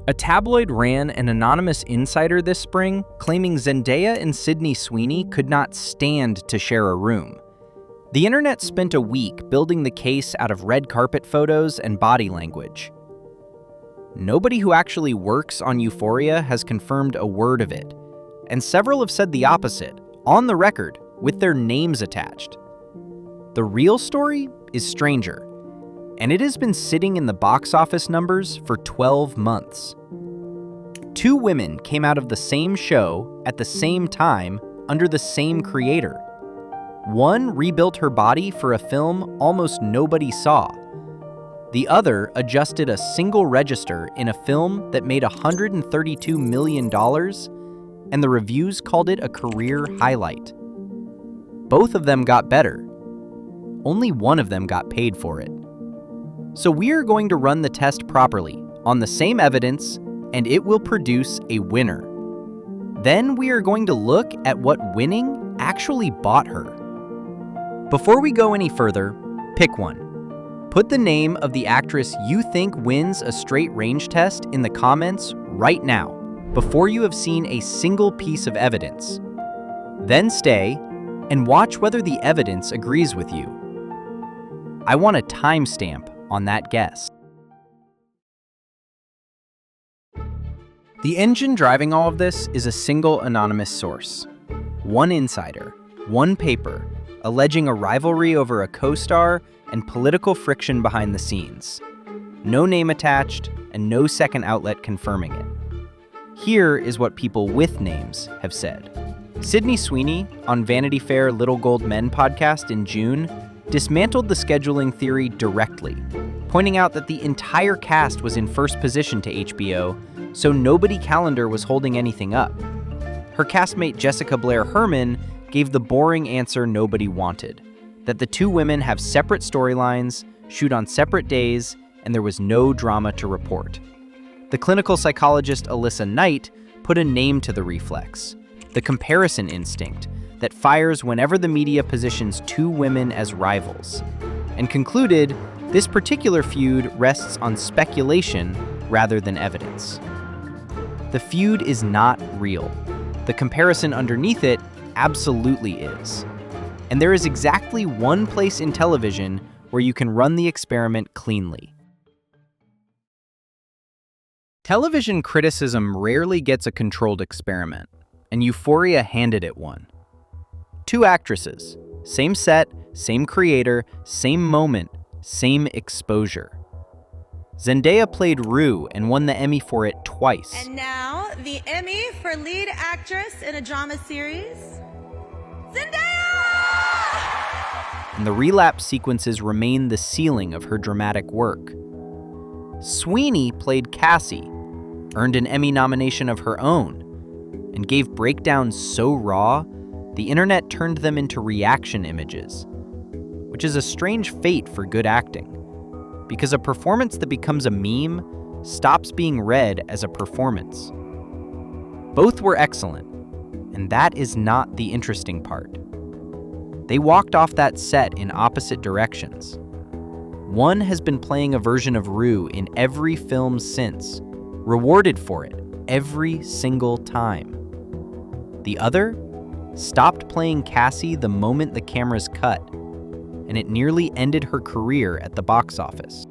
A tabloid ran an anonymous insider this spring claiming Zendaya and Sydney Sweeney could not stand to share a room. The internet spent a week building the case out of red carpet photos and body language. Nobody who actually works on Euphoria has confirmed a word of it, and several have said the opposite, on the record, with their names attached. The real story is stranger, and it has been sitting in the box office numbers for 12 months. Two women came out of the same show at the same time under the same creator. One rebuilt her body for a film almost nobody saw. The other adjusted a single register in a film that made $132 million, and the reviews called it a career highlight. Both of them got better. Only one of them got paid for it. So we are going to run the test properly, on the same evidence, and it will produce a winner. Then we are going to look at what winning actually bought her. Before we go any further, pick one. Put the name of the actress you think wins a straight range test in the comments right now, before you have seen a single piece of evidence. Then stay and watch whether the evidence agrees with you. I want a timestamp on that guess. The engine driving all of this is a single anonymous source. One insider, one paper, alleging a rivalry over a co-star and political friction behind the scenes. No name attached and no second outlet confirming it. Here is what people with names have said. Sydney Sweeney, on Vanity Fair Little Gold Men podcast in June, dismantled the scheduling theory directly, pointing out that the entire cast was in first position to HBO, so nobody calendar was holding anything up. Her castmate Jessica Blair Herman gave the boring answer nobody wanted, that the two women have separate storylines, shoot on separate days, and there was no drama to report. The clinical psychologist Alyssa Knight put a name to the reflex, the comparison instinct that fires whenever the media positions two women as rivals, and concluded this particular feud rests on speculation rather than evidence. The feud is not real. The comparison underneath it absolutely is. And there is exactly one place in television where you can run the experiment cleanly. Television criticism rarely gets a controlled experiment, and Euphoria handed it one. Two actresses, same set, same creator, same moment, same exposure. Zendaya played Rue and won the Emmy for it twice. And now, the Emmy for lead actress in a drama series, Zendaya! And the relapse sequences remain the ceiling of her dramatic work. Sweeney played Cassie, earned an Emmy nomination of her own, and gave breakdowns so raw, the internet turned them into reaction images, which is a strange fate for good acting, because a performance that becomes a meme stops being read as a performance. Both were excellent, and that is not the interesting part. They walked off that set in opposite directions. One has been playing a version of Rue in every film since, rewarded for it every single time. The other stopped playing Cassie the moment the cameras cut, and it nearly ended her career at the box office.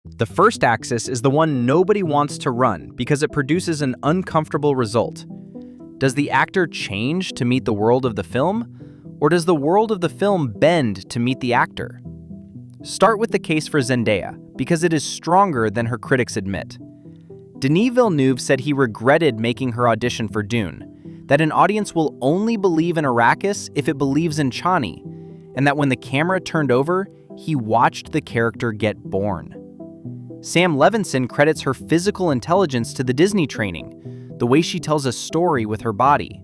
The first axis is the one nobody wants to run because it produces an uncomfortable result. Does the actor change to meet the world of the film, or does the world of the film bend to meet the actor? Start with the case for Zendaya, because it is stronger than her critics admit. Denis Villeneuve said he regretted making her audition for Dune, that an audience will only believe in Arrakis if it believes in Chani, and that when the camera turned over, he watched the character get born. Sam Levinson credits her physical intelligence to the Disney training, the way she tells a story with her body.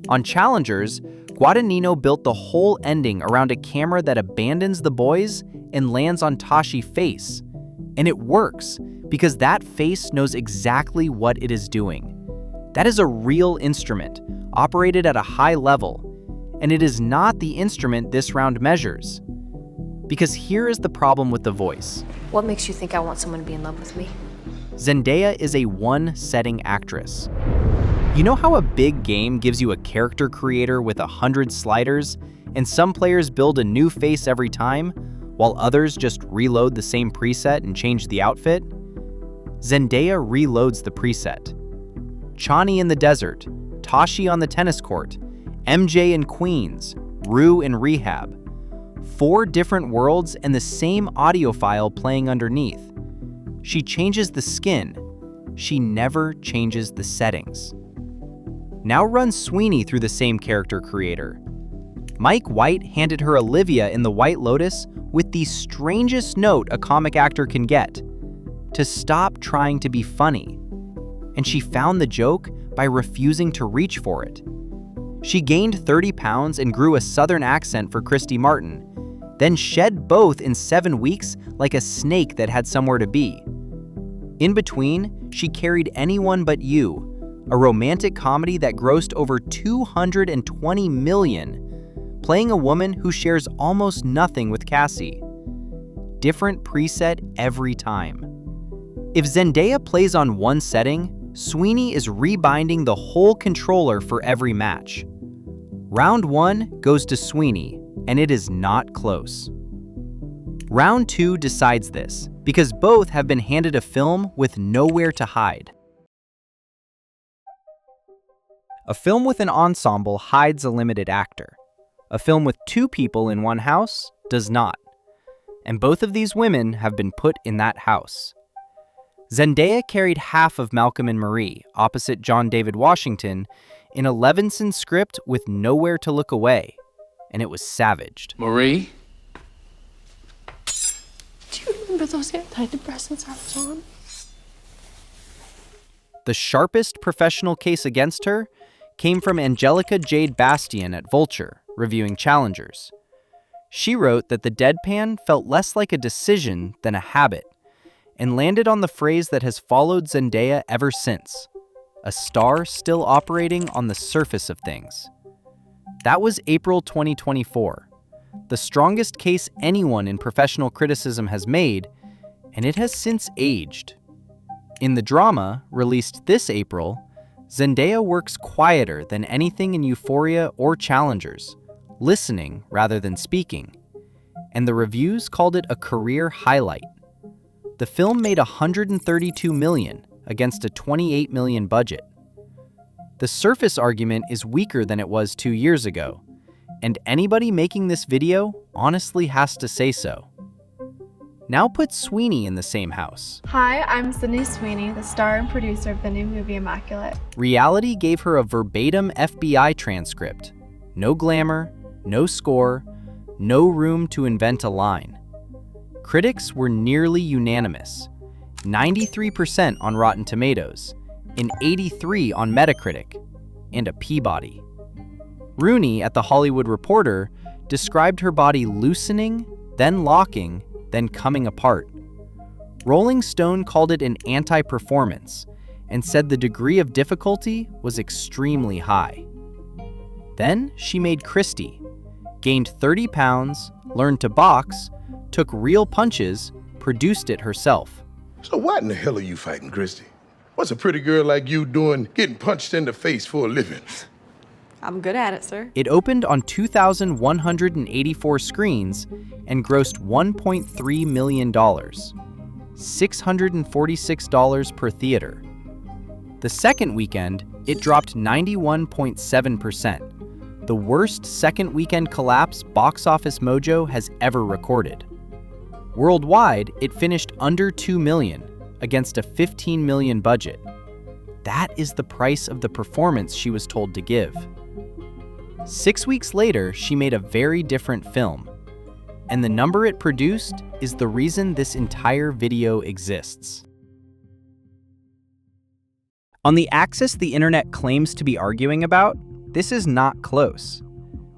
On Challengers, Guadagnino built the whole ending around a camera that abandons the boys and lands on Tashi's face. And it works, because that face knows exactly what it is doing. That is a real instrument, operated at a high level, and it is not the instrument this round measures. Because here is the problem with the voice. What makes you think I want someone to be in love with me? Zendaya is a one-setting actress. You know how a big game gives you a character creator with 100 sliders, and some players build a new face every time, while others just reload the same preset and change the outfit? Zendaya reloads the preset. Chani in the desert, Tashi on the tennis court, MJ in Queens, Rue in rehab. 4 different worlds and the same audio file playing underneath. She changes the skin. She never changes the settings. Now run Sweeney through the same character creator. Mike White handed her Olivia in The White Lotus with the strangest note a comic actor can get: to stop trying to be funny. And she found the joke by refusing to reach for it. She gained 30 pounds and grew a southern accent for Christy Martin, then shed both in 7 weeks like a snake that had somewhere to be. In between, she carried Anyone But You, a romantic comedy that grossed over $220 million, playing a woman who shares almost nothing with Cassie. Different preset every time. If Zendaya plays on one setting, Sweeney is rebinding the whole controller for every match. Round 1 goes to Sweeney, and it is not close. Round 2 decides this, because both have been handed a film with nowhere to hide. A film with an ensemble hides a limited actor. A film with 2 people in one house does not. And both of these women have been put in that house. Zendaya carried half of Malcolm and Marie, opposite John David Washington, in a Levinson script with nowhere to look away, and it was savaged. Marie? Do you remember those antidepressants I was on? The sharpest professional case against her came from Angelica Jade Bastian at Vulture, reviewing Challengers. She wrote that the deadpan felt less like a decision than a habit, and landed on the phrase that has followed Zendaya ever since: a star still operating on the surface of things. That was April 2024, the strongest case anyone in professional criticism has made, and it has since aged. In the drama, released this April, Zendaya works quieter than anything in Euphoria or Challengers, listening rather than speaking, and the reviews called it a career highlight. The film made $132 million against a $28 million budget. The surface argument is weaker than it was 2 years ago, and anybody making this video honestly has to say so. Now put Sweeney in the same house. Hi, I'm Sydney Sweeney, the star and producer of the new movie Immaculate. Reality gave her a verbatim FBI transcript. No glamour, no score, no room to invent a line. Critics were nearly unanimous, 93% on Rotten Tomatoes, an 83 on Metacritic, and a Peabody. Rooney at The Hollywood Reporter described her body loosening, then locking, then coming apart. Rolling Stone called it an anti-performance and said the degree of difficulty was extremely high. Then she made Christy, gained 30 pounds, learned to box, took real punches, produced it herself. So what in the hell are you fighting, Christy? What's a pretty girl like you doing getting punched in the face for a living? I'm good at it, sir. It opened on 2,184 screens and grossed $1.3 million, $646 per theater. The second weekend, it dropped 91.7%, the worst second weekend collapse Box Office Mojo has ever recorded. Worldwide, it finished under $2 million against a $15 million budget. That is the price of the performance she was told to give. 6 weeks later, she made a very different film, and the number it produced is the reason this entire video exists. On the axis the internet claims to be arguing about, this is not close.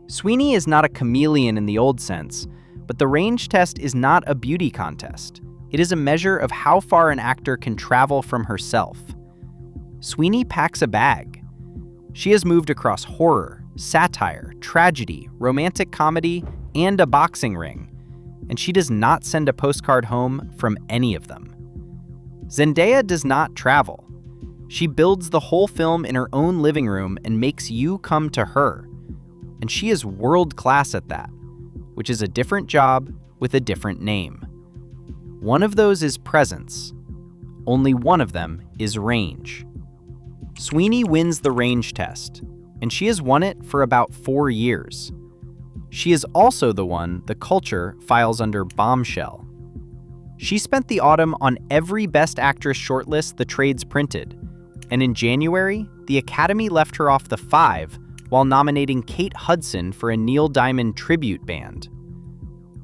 Sweeney is not a chameleon in the old sense, but the range test is not a beauty contest. It is a measure of how far an actor can travel from herself. Sweeney packs a bag. She has moved across horror, satire, tragedy, romantic comedy, and a boxing ring. and she does not send a postcard home from any of them. Zendaya does not travel. She builds the whole film in her own living room and makes you come to her. And she is world-class at that, which is a different job with a different name. One of those is presence. Only one of them is range. Sweeney wins the range test, and she has won it for about 4 years. She is also the one the culture files under bombshell. She spent the autumn on every Best Actress shortlist the trades printed, and in January, the Academy left her off the 5 while nominating Kate Hudson for a Neil Diamond tribute band.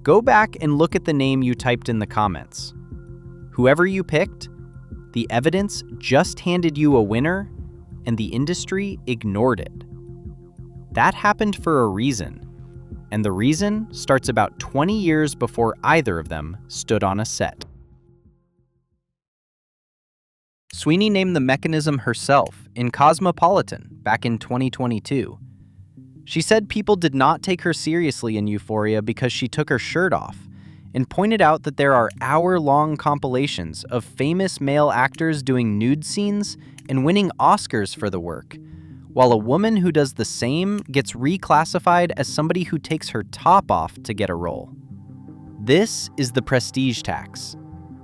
Go back and look at the name you typed in the comments. Whoever you picked, the evidence just handed you a winner, and the industry ignored it. That happened for a reason, and the reason starts about 20 years before either of them stood on a set. Sweeney named the mechanism herself in Cosmopolitan back in 2022. She said people did not take her seriously in Euphoria because she took her shirt off, and pointed out that there are hour-long compilations of famous male actors doing nude scenes and winning Oscars for the work, while a woman who does the same gets reclassified as somebody who takes her top off to get a role. This is the prestige tax,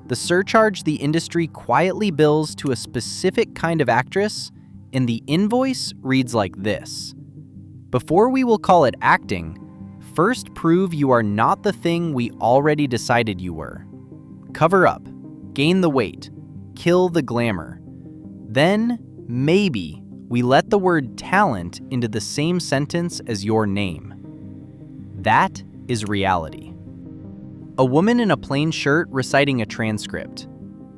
the surcharge the industry quietly bills to a specific kind of actress, and the invoice reads like this. Before we will call it acting, first prove you are not the thing we already decided you were. Cover up, gain the weight, kill the glamour. Then, maybe, we let the word talent into the same sentence as your name. That is reality. A woman in a plain shirt reciting a transcript.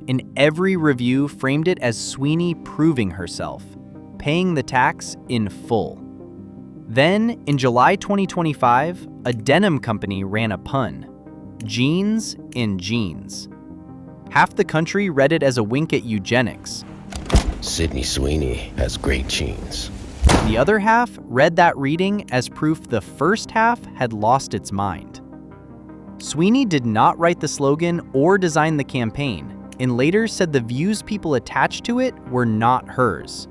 And every review framed it as Sweeney proving herself, paying the tax in full. Then, in July 2025, a denim company ran a pun. Jeans in jeans. Half the country read it as a wink at eugenics. Sydney Sweeney has great jeans. The other half read that reading as proof the first half had lost its mind. Sweeney did not write the slogan or design the campaign, and later said the views people attached to it were not hers.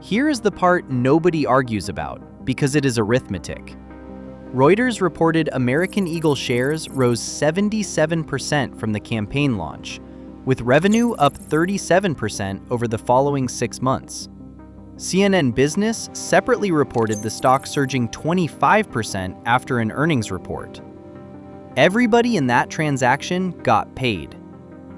Here is the part nobody argues about, because it is arithmetic. Reuters reported American Eagle shares rose 77% from the campaign launch, with revenue up 37% over the following 6 months. CNN Business separately reported the stock surging 25% after an earnings report. Everybody in that transaction got paid.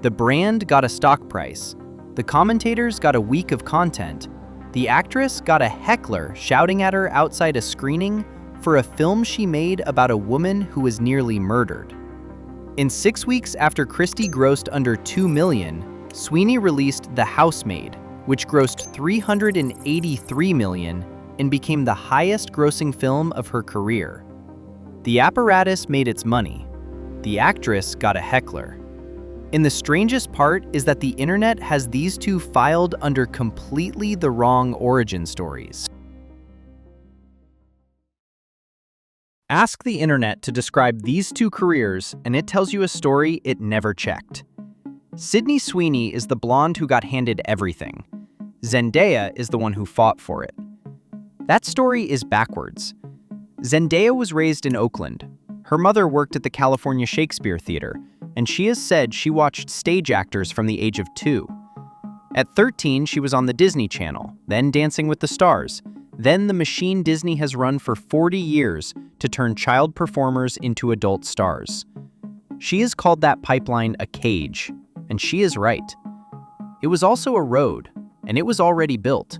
The brand got a stock price. The commentators got a week of content. The actress got a heckler shouting at her outside a screening for a film she made about a woman who was nearly murdered. In 6 weeks after Christie grossed under $2 million, Sweeney released The Housemaid, which grossed $383 million and became the highest-grossing film of her career. The apparatus made its money. The actress got a heckler. And the strangest part is that the internet has these two filed under completely the wrong origin stories. Ask the internet to describe these two careers, and it tells you a story it never checked. Sydney Sweeney is the blonde who got handed everything. Zendaya is the one who fought for it. That story is backwards. Zendaya was raised in Oakland. Her mother worked at the California Shakespeare Theater, and she has said she watched stage actors from the age of 2. At 13, she was on the Disney Channel, then Dancing with the Stars, then the machine Disney has run for 40 years to turn child performers into adult stars. She has called that pipeline a cage, and she is right. It was also a road, and it was already built.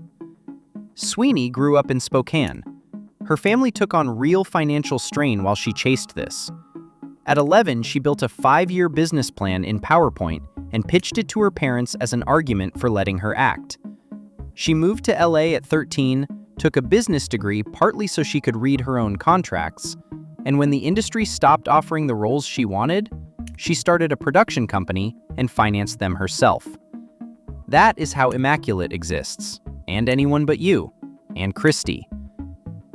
Sweeney grew up in Spokane. Her family took on real financial strain while she chased this. At 11, she built a 5-year business plan in PowerPoint and pitched it to her parents as an argument for letting her act. She moved to LA at 13, took a business degree partly so she could read her own contracts, and when the industry stopped offering the roles she wanted, she started a production company and financed them herself. That is how Immaculate exists, and Anyone But You, and Christie.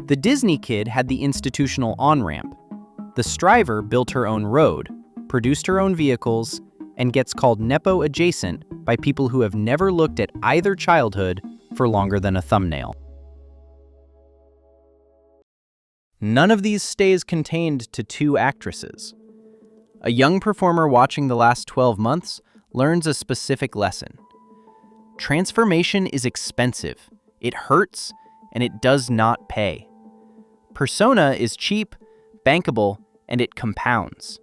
The Disney kid had the institutional on-ramp. The striver built her own road, produced her own vehicles, and gets called Nepo adjacent by people who have never looked at either childhood for longer than a thumbnail. None of these stays contained to two actresses. A young performer watching the last 12 months learns a specific lesson. Transformation is expensive, it hurts, and it does not pay. Persona is cheap, bankable, and it compounds.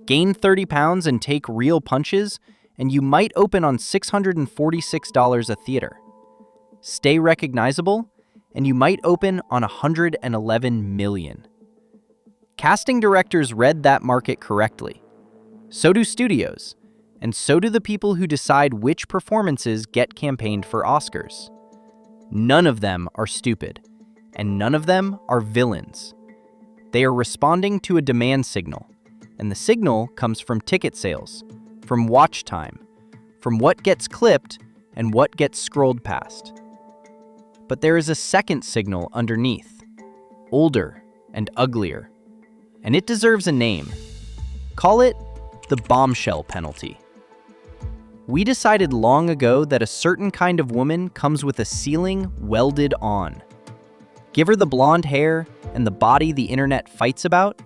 Gain 30 pounds and take real punches, and you might open on $646 a theater. Stay recognizable, and you might open on $111 million. Casting directors read that market correctly. So do studios, and so do the people who decide which performances get campaigned for Oscars. None of them are stupid, and none of them are villains. They are responding to a demand signal, and the signal comes from ticket sales, from watch time, from what gets clipped and what gets scrolled past. But there is a second signal underneath, older and uglier, and it deserves a name. Call it the bombshell penalty. We decided long ago that a certain kind of woman comes with a ceiling welded on. Give her the blonde hair and the body the internet fights about,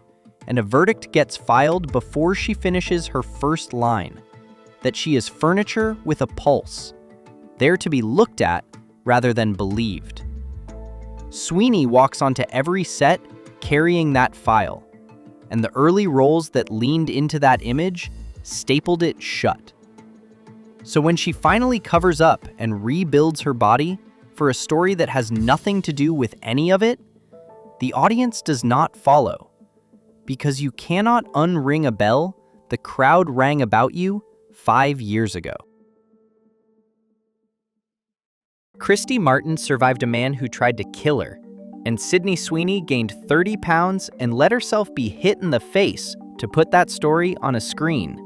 and a verdict gets filed before she finishes her first line, that she is furniture with a pulse, there to be looked at rather than believed. Sweeney walks onto every set carrying that file, and the early roles that leaned into that image stapled it shut. So when she finally covers up and rebuilds her body for a story that has nothing to do with any of it, the audience does not follow, because you cannot unring a bell the crowd rang about you 5 years ago. Christy Martin survived a man who tried to kill her, and Sydney Sweeney gained 30 pounds and let herself be hit in the face to put that story on a screen,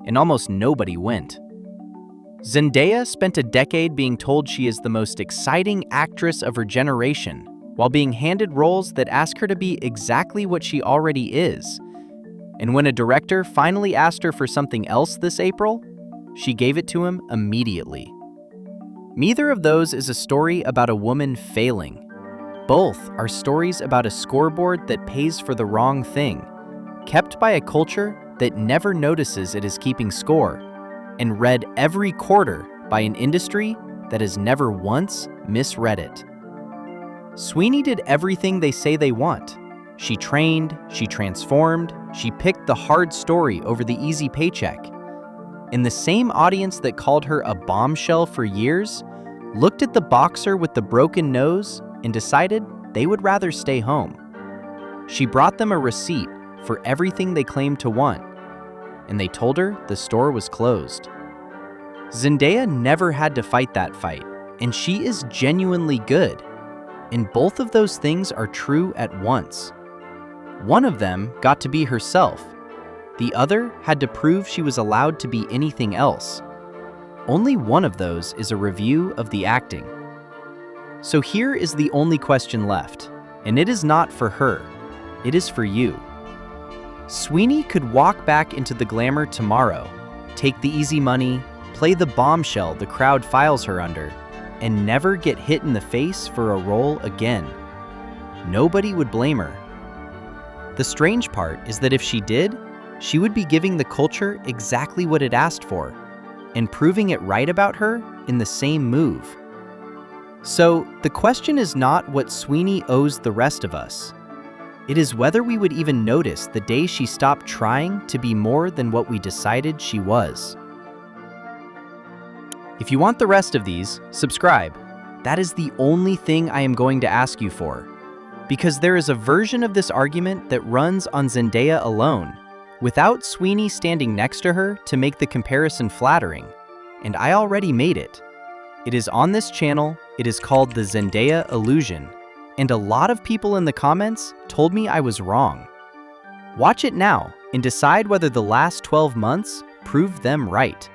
and almost nobody went. Zendaya spent a decade being told she is the most exciting actress of her generation, while being handed roles that ask her to be exactly what she already is. And when a director finally asked her for something else this April, she gave it to him immediately. Neither of those is a story about a woman failing. Both are stories about a scoreboard that pays for the wrong thing, kept by a culture that never notices it is keeping score, and read every quarter by an industry that has never once misread it. Sweeney did everything they say they want. She trained, she transformed, she picked the hard story over the easy paycheck. And the same audience that called her a bombshell for years looked at the boxer with the broken nose and decided they would rather stay home. She brought them a receipt for everything they claimed to want, and they told her the store was closed. Zendaya never had to fight that fight, and she is genuinely good. And both of those things are true at once. One of them got to be herself. The other had to prove she was allowed to be anything else. Only one of those is a review of the acting. So here is the only question left, and it is not for her. It is for you. Sweeney could walk back into the glamour tomorrow, take the easy money, play the bombshell the crowd files her under, and never get hit in the face for a role again. Nobody would blame her. The strange part is that if she did, she would be giving the culture exactly what it asked for, and proving it right about her in the same move. So the question is not what Sweeney owes the rest of us. It is whether we would even notice the day she stopped trying to be more than what we decided she was. If you want the rest of these, subscribe. That is the only thing I am going to ask you for. Because there is a version of this argument that runs on Zendaya alone, without Sweeney standing next to her to make the comparison flattering, and I already made it. It is on this channel, it is called the Zendaya Illusion, and a lot of people in the comments told me I was wrong. Watch it now and decide whether the last 12 months proved them right.